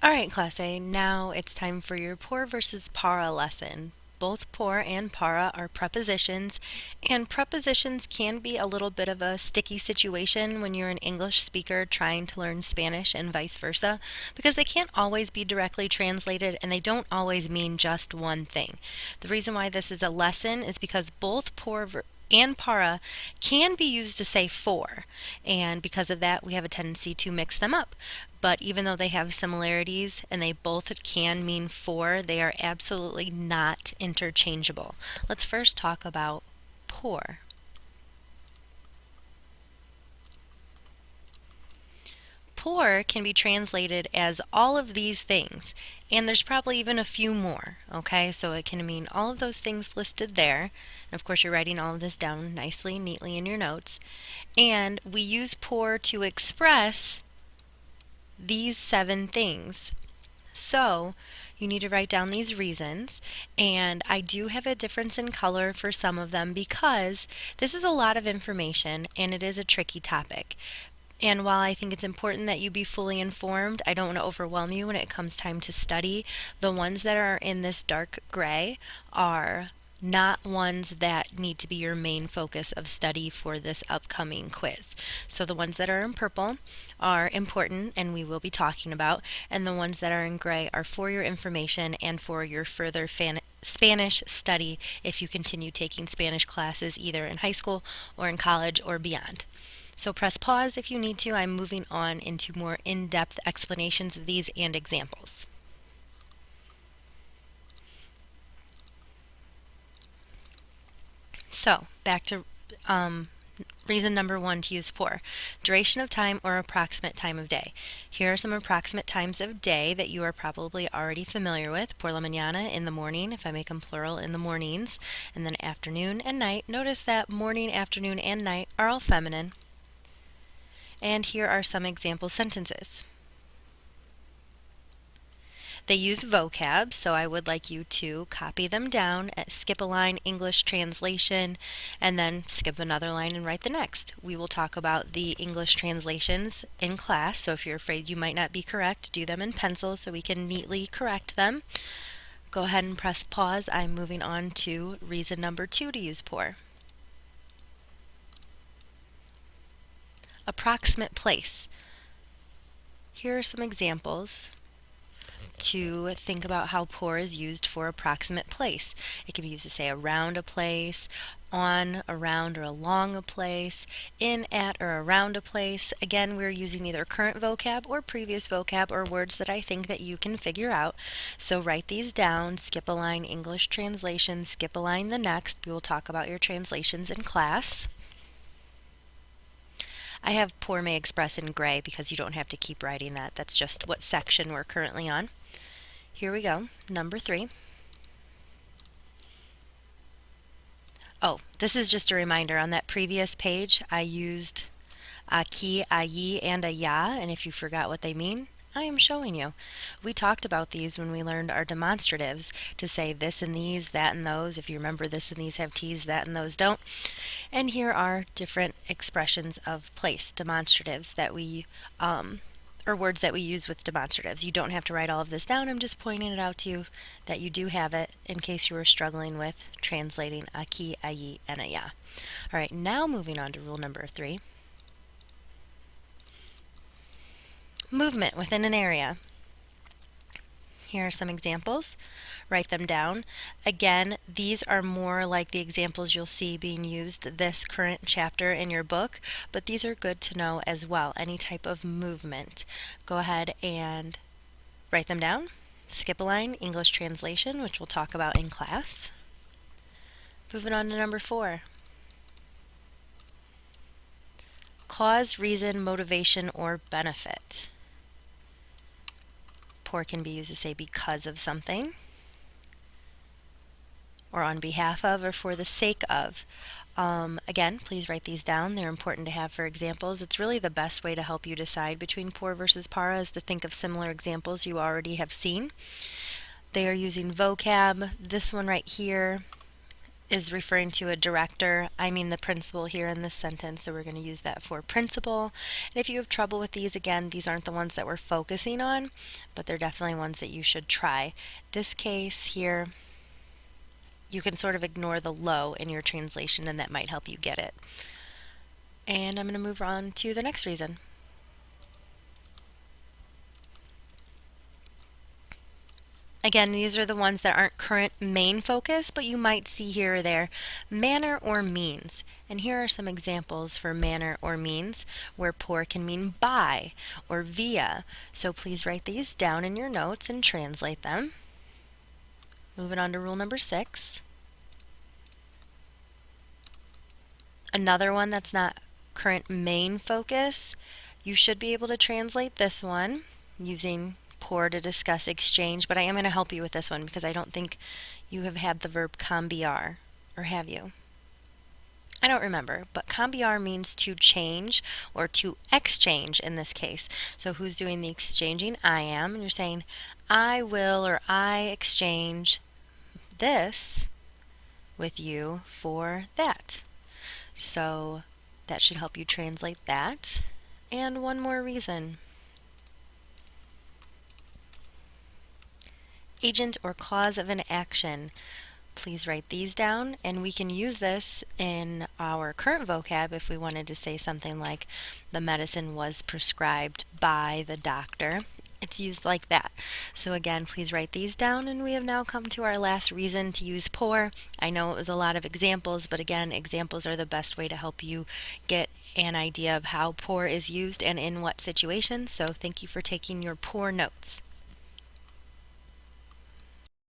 Alright, Class A, now it's time for your por versus para lesson. Both por and para are prepositions, and prepositions can be a little bit of a sticky situation when you're an English speaker trying to learn Spanish and vice versa, because they can't always be directly translated and they don't always mean just one thing. The reason why this is a lesson is because both por and para can be used to say for, and because of that we have a tendency to mix them up. But even though they have similarities and they both can mean for, they are absolutely not interchangeable. Let's first talk about por. Por can be translated as all of these things, and there's probably even a few more, okay? So it can mean all of those things listed there, and of course you're writing all of this down nicely, neatly in your notes, and we use por to express these 7 things. So you need to write down these reasons, and I do have a difference in color for some of them because this is a lot of information and it is a tricky topic. And while I think it's important that you be fully informed, I don't want to overwhelm you when it comes time to study. The ones that are in this dark gray are not ones that need to be your main focus of study for this upcoming quiz. So the ones that are in purple are important and we will be talking about, and the ones that are in gray are for your information and for your further Spanish study if you continue taking Spanish classes either in high school or in college or beyond. So press pause if you need to. I'm moving on into more in-depth explanations of these and examples. So back to reason number 1 to use por. Duration of time or approximate time of day. Here are some approximate times of day that you are probably already familiar with. Por la mañana, in the morning, if I make them plural, in the mornings, and then afternoon and night. Notice that morning, afternoon, and night are all feminine. And here are some example sentences. They use vocab, so I would like you to copy them down, skip a line, English translation, and then skip another line and write the next. We will talk about the English translations in class, so if you're afraid you might not be correct, do them in pencil so we can neatly correct them. Go ahead and press pause. I'm moving on to reason number 2 to use por. Approximate place. Here are some examples to think about how por is used for approximate place. It can be used to say around a place, on, around, or along a place, in, at, or around a place. Again, we're using either current vocab or previous vocab or words that I think that you can figure out. So write these down, skip a line, English translation, skip a line the next. We will talk about your translations in class. I have por may express in gray because you don't have to keep writing that. That's just what section we're currently on. Here we go, number 3. Oh, this is just a reminder. On that previous page, I used aquí, allí, and allá, and if you forgot what they mean, I am showing you. We talked about these when we learned our demonstratives to say this and these, that and those. If you remember, this and these have t's, that and those don't. And here are different expressions of place, demonstratives that we, or words that we use with demonstratives. You don't have to write all of this down. I'm just pointing it out to you that you do have it in case you were struggling with translating aquí, allí, and allá. All right, now moving on to rule number 3. Movement within an area. Here are some examples. Write them down. Again, these are more like the examples you'll see being used this current chapter in your book, but these are good to know as well. Any type of movement. Go ahead and write them down. Skip a line, English translation, which we'll talk about in class. Moving on to number 4. Cause, reason, motivation, or benefit. Por can be used to say because of something, or on behalf of, or for the sake of. Again, please write these down. They're important to have for examples. It's really the best way to help you decide between por versus para is to think of similar examples you already have seen. They are using vocab. This one right here is referring to a director. I mean the principal here in this sentence, so we're going to use that for principal. And if you have trouble with these, again, these aren't the ones that we're focusing on, but they're definitely ones that you should try. This case here, you can sort of ignore the low in your translation, and that might help you get it. And I'm going to move on to the next reason. Again, these are the ones that aren't current main focus, but you might see here or there manner or means. And here are some examples for manner or means where por can mean by or via. So please write these down in your notes and translate them. Moving on to rule number 6. Another one that's not current main focus, you should be able to translate this one using por to discuss exchange, but I am going to help you with this one because I don't think you have had the verb cambiar, or have you? I don't remember, but cambiar means to change or to exchange in this case. So who's doing the exchanging? I am, and you're saying I will or I exchange this with you for that. So that should help you translate that. And one more reason. Agent or cause of an action. Please write these down, and we can use this in our current vocab if we wanted to say something like the medicine was prescribed by the doctor. It's used like that. So again, please write these down, and we have now come to our last reason to use por. I know it was a lot of examples, but again, examples are the best way to help you get an idea of how por is used and in what situations. So thank you for taking your por notes.